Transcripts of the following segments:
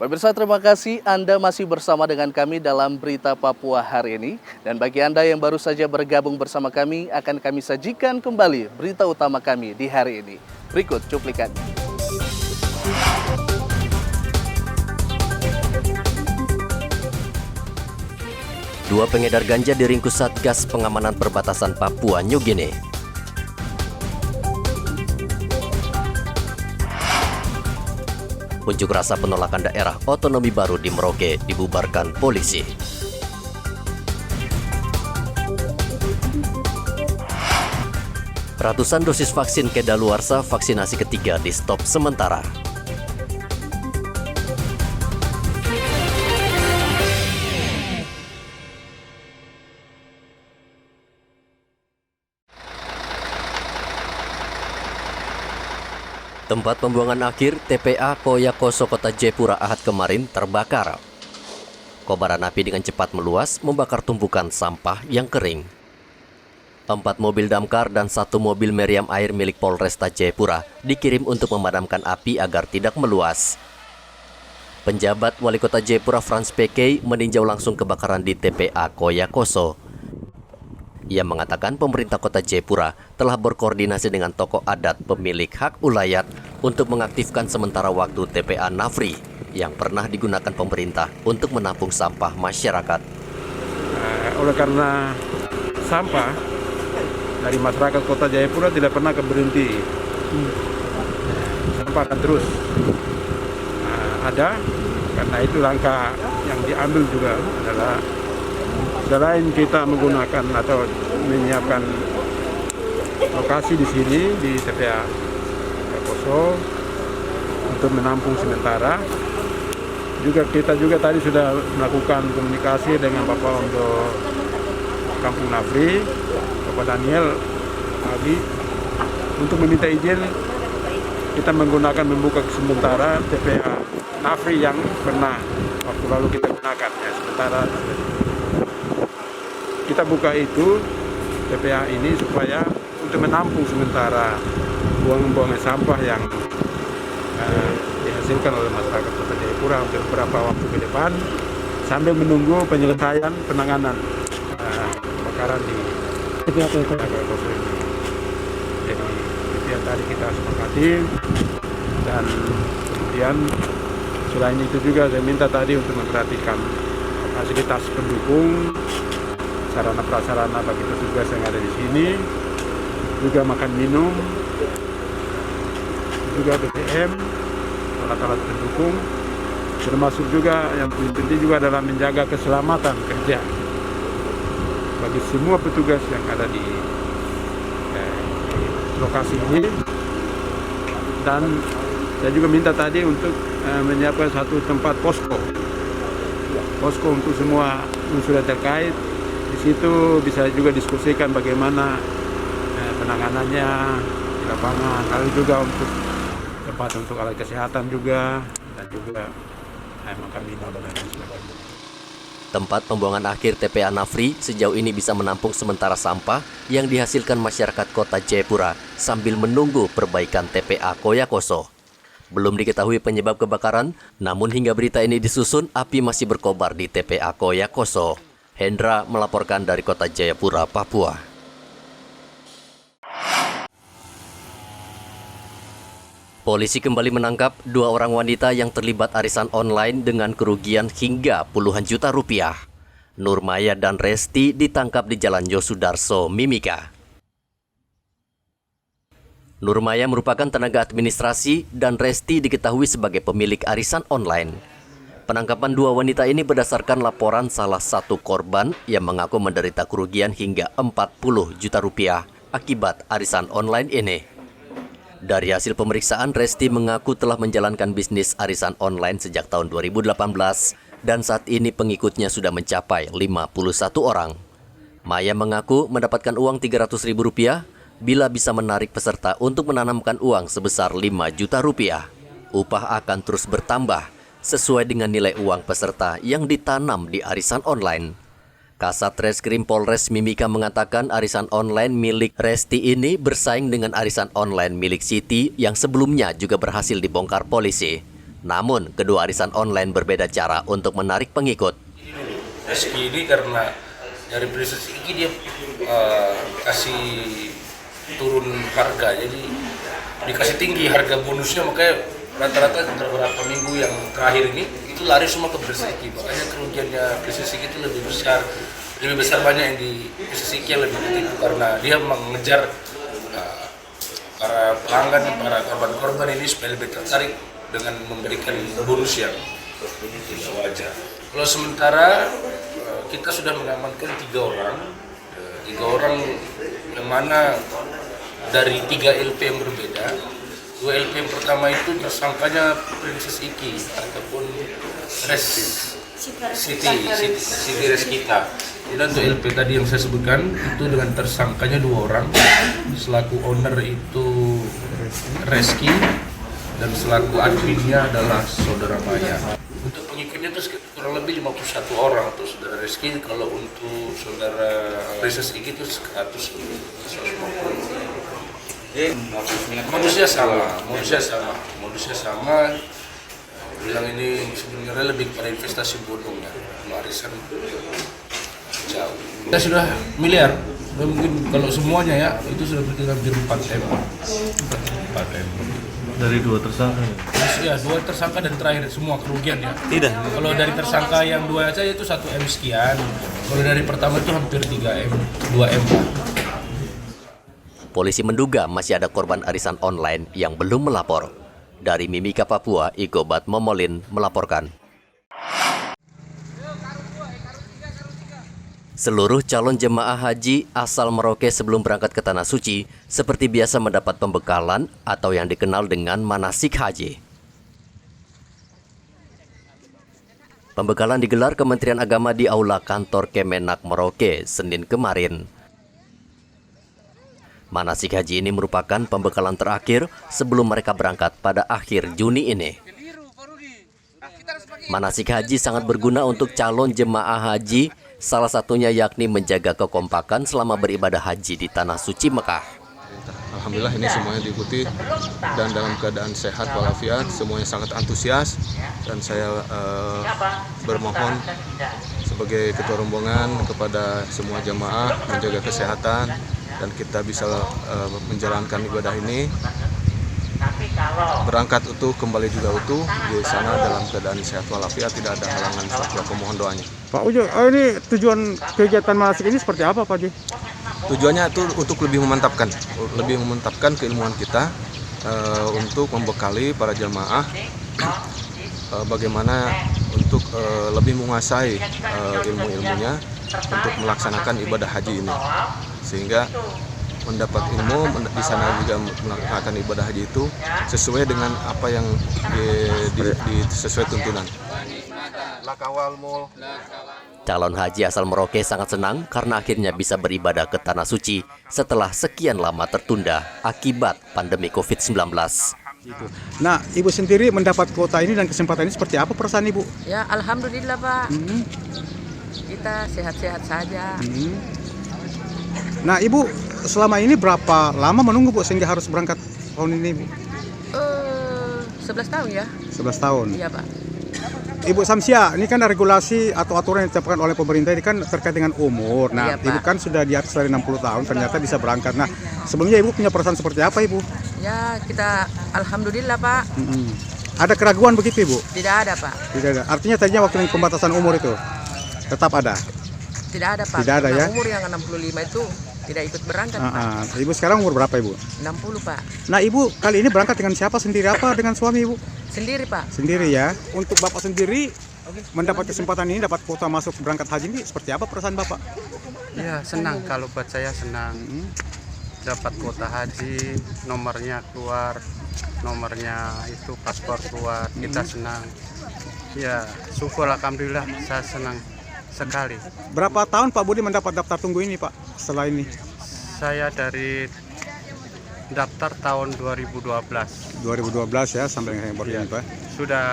Pemirsa, terima kasih Anda masih bersama dengan kami dalam Berita Papua hari ini. Dan bagi Anda yang baru saja bergabung bersama kami, akan kami sajikan kembali berita utama kami di hari ini. Berikut cuplikan. Dua pengedar ganja diringkus Satgas Pengamanan Perbatasan Papua New Guinea. Unjuk rasa penolakan daerah otonomi baru di Merauke dibubarkan polisi. Ratusan dosis vaksin kedaluarsa vaksinasi ketiga di stop sementara. Tempat pembuangan akhir TPA Koya Koso Kota Jayapura Ahad kemarin terbakar. Kobaran api dengan cepat meluas membakar tumpukan sampah yang kering. 4 mobil damkar dan 1 mobil meriam air milik Polresta Jayapura dikirim untuk memadamkan api agar tidak meluas. Penjabat Wali Kota Jayapura Frans PK meninjau langsung kebakaran di TPA Koya Koso. Ia mengatakan pemerintah kota Jayapura telah berkoordinasi dengan tokoh adat pemilik hak ulayat untuk mengaktifkan sementara waktu TPA Nafri yang pernah digunakan pemerintah untuk menampung sampah masyarakat. Oleh karena sampah dari masyarakat kota Jayapura tidak pernah berhenti, sampah akan terus ada. Karena itu langkah yang diambil juga adalah selain kita menggunakan atau menyiapkan lokasi di sini di TPA Koso untuk menampung sementara, kita juga tadi sudah melakukan komunikasi dengan Bapak untuk Kampung Nafri, Bapak Daniel Abi, untuk meminta izin kita menggunakan membuka sementara TPA Nafri yang pernah waktu lalu kita gunakan ya sementara. Kita buka itu TPA ini supaya untuk menampung sementara buangan sampah yang dihasilkan oleh masyarakat Kota Jayapura untuk beberapa waktu ke depan sambil menunggu penyelesaian penanganan kebakaran di TPA Koso ini. Jadi itu yang tadi kita sepakati, dan kemudian selain itu juga saya minta tadi untuk memperhatikan fasilitas pendukung, sarana prasarana bagi petugas yang ada di sini, juga makan minum, juga BBM, alat-alat pendukung, termasuk juga yang paling penting juga adalah menjaga keselamatan kerja bagi semua petugas yang ada di lokasi ini. Dan saya juga minta tadi untuk menyiapkan satu tempat posko untuk semua unsur terkait. Di situ bisa juga diskusikan bagaimana penanganannya di lapangan, lalu juga untuk tempat untuk alat kesehatan juga, dan juga makan minum dan lain sebagainya. Tempat pembuangan akhir TPA Nafri sejauh ini bisa menampung sementara sampah yang dihasilkan masyarakat kota Jayapura sambil menunggu perbaikan TPA Koya Koso. Belum diketahui penyebab kebakaran, namun hingga berita ini disusun, api masih berkobar di TPA Koya Koso. Hendra melaporkan dari kota Jayapura, Papua. Polisi kembali menangkap 2 orang wanita yang terlibat arisan online dengan kerugian hingga puluhan juta rupiah. Nurmaya dan Resti ditangkap di Jalan Yosudarso, Mimika. Nurmaya merupakan tenaga administrasi dan Resti diketahui sebagai pemilik arisan online. Penangkapan 2 wanita ini berdasarkan laporan salah satu korban yang mengaku menderita kerugian hingga 40 juta rupiah akibat arisan online ini. Dari hasil pemeriksaan, Resti mengaku telah menjalankan bisnis arisan online sejak tahun 2018 dan saat ini pengikutnya sudah mencapai 51 orang. Maya mengaku mendapatkan uang Rp300.000 bila bisa menarik peserta untuk menanamkan uang sebesar 5 juta rupiah. Upah akan terus bertambah sesuai dengan nilai uang peserta yang ditanam di arisan online. Kasat Reskrim Polres Mimika mengatakan arisan online milik Resti ini bersaing dengan arisan online milik Siti yang sebelumnya juga berhasil dibongkar polisi. Namun, kedua arisan online berbeda cara untuk menarik pengikut. Reski ini karena dari Princess Iki dia kasih turun harga, jadi dikasih tinggi harga bonusnya, makanya rata-rata beberapa minggu yang terakhir ini itu lari semua ke Princess Iki, makanya kerugiannya Princess Iki itu lebih besar banyak yang di Princess Iki yang lebih ketipu karena dia mengejar para pelanggan, para korban-korban ini supaya lebih tertarik dengan memberikan bonus yang tidak wajar. Kalau sementara kita sudah mengamankan 3 orang yang mana dari 3 LP yang berbeda. 2 LP yang pertama itu tersangkanya Princess Iki ataupun Siti Reskita. Dan untuk LP tadi yang saya sebutkan itu dengan tersangkanya 2 orang, selaku owner itu Reski dan selaku adminnya adalah saudara Maya. Untuk pengikutnya itu kurang lebih 51 orang untuk saudara Reski, kalau untuk saudara Princess Iki itu 150. Modusnya sama. Bilang ini sebenarnya lebih pada investasi bodong ya, arisan jauh. Kita sudah miliar, mungkin kalau semuanya ya itu sudah berkira hampir 4 M. Dari 2 tersangka? Ya, 2 tersangka dan terakhir semua kerugian ya. Tidak. Kalau dari tersangka yang 2 saja itu 1 M sekian. Kalau dari pertama itu hampir 3 M, 2 M. Polisi menduga masih ada korban arisan online yang belum melapor. Dari Mimika, Papua, Igobat Momolin melaporkan. Seluruh calon jemaah haji asal Merauke sebelum berangkat ke Tanah Suci seperti biasa mendapat pembekalan atau yang dikenal dengan manasik haji. Pembekalan digelar Kementerian Agama di Aula Kantor Kemenak Merauke Senin kemarin. Manasik haji ini merupakan pembekalan terakhir sebelum mereka berangkat pada akhir Juni ini. Manasik haji sangat berguna untuk calon jemaah haji, salah satunya yakni menjaga kekompakan selama beribadah haji di Tanah Suci Mekah. Alhamdulillah ini semuanya diikuti dan dalam keadaan sehat walafiat, semuanya sangat antusias, dan saya bermohon sebagai ketua rombongan kepada semua jemaah menjaga kesehatan dan kita bisa menjalankan ibadah ini, berangkat utuh, kembali juga utuh di sana dalam keadaan sehat walafiat, tidak ada halangan. Aku mohon doanya. Pak Ujo, ini tujuan kegiatan manasik ini seperti apa Pak Ujo? Tujuannya itu untuk lebih memantapkan keilmuan kita, untuk membekali para jamaah bagaimana untuk lebih menguasai ilmu-ilmunya untuk melaksanakan ibadah haji ini, sehingga mendapat ilmu di sana juga melaksanakan ibadah haji itu sesuai dengan apa yang sesuai tuntunan. Calon haji asal Merauke sangat senang karena akhirnya bisa beribadah ke Tanah Suci setelah sekian lama tertunda akibat pandemi COVID-19. Nah, Ibu sendiri mendapat kuota ini dan kesempatan ini seperti apa perasaan Ibu? Ya, alhamdulillah Pak. Kita sehat-sehat saja. Nah, Ibu selama ini berapa lama menunggu Bu sehingga harus berangkat tahun ini Bu? 11 tahun ya. 11 tahun. Iya Pak. Ibu Samsia, ini kan regulasi atau aturan yang ditetapkan oleh pemerintah ini kan terkait dengan umur. Nah, Iya, Pak. Ibu kan sudah di atas dari 60 tahun, ternyata bisa berangkat. Nah, sebelumnya Ibu punya perasaan seperti apa Ibu? Ya, kita alhamdulillah Pak. Ada keraguan begitu Ibu? Tidak ada Pak. Tidak ada. Artinya tadinya waktu pembatasan umur itu tetap ada? Tidak ada Pak. Tidak ada ya? Karena umur yang 65 itu tidak ikut berangkat Pak. Ibu sekarang umur berapa Ibu? 60 Pak. Nah, Ibu kali ini berangkat dengan siapa, sendiri apa dengan suami Ibu? Sendiri Pak. Sendiri ya. Untuk Bapak sendiri mendapat kesempatan ini, dapat kuota masuk berangkat haji ini seperti apa perasaan Bapak? Ya senang, kalau buat saya senang. Dapat kuota haji, nomornya keluar, nomornya itu paspor keluar, kita senang. Ya syukur alhamdulillah, saya senang sekali. Berapa tahun Pak Budi mendapat daftar tunggu ini Pak setelah ini? Saya dari daftar tahun 2012. 2012 ya sampai dengan baru ini Pak. Sudah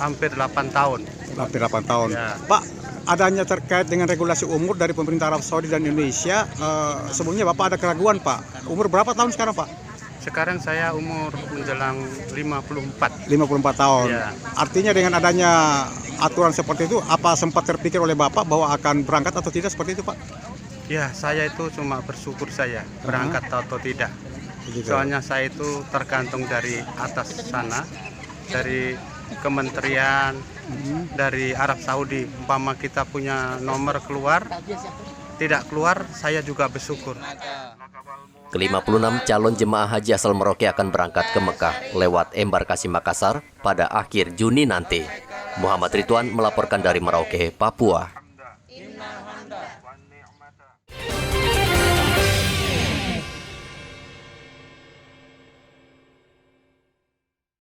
hampir 8 tahun. Hampir 8 tahun. Ya. Pak, adanya terkait dengan regulasi umur dari pemerintah Arab Saudi dan Indonesia, sebelumnya Bapak ada keraguan Pak. Umur berapa tahun sekarang Pak? Sekarang saya umur menjelang 54. 54 tahun. Ya. Artinya dengan adanya aturan seperti itu, apa sempat terpikir oleh Bapak bahwa akan berangkat atau tidak seperti itu, Pak? Ya, saya itu cuma bersyukur saya berangkat atau tidak. Begitu. Soalnya saya itu tergantung dari atas sana, dari kementerian, dari Arab Saudi. Umpama kita punya nomor keluar, tidak keluar, saya juga bersyukur. Ke-56 calon jemaah haji asal Merauke akan berangkat ke Mekah lewat embarkasi Makassar pada akhir Juni nanti. Muhammad Ridwan melaporkan dari Merauke, Papua.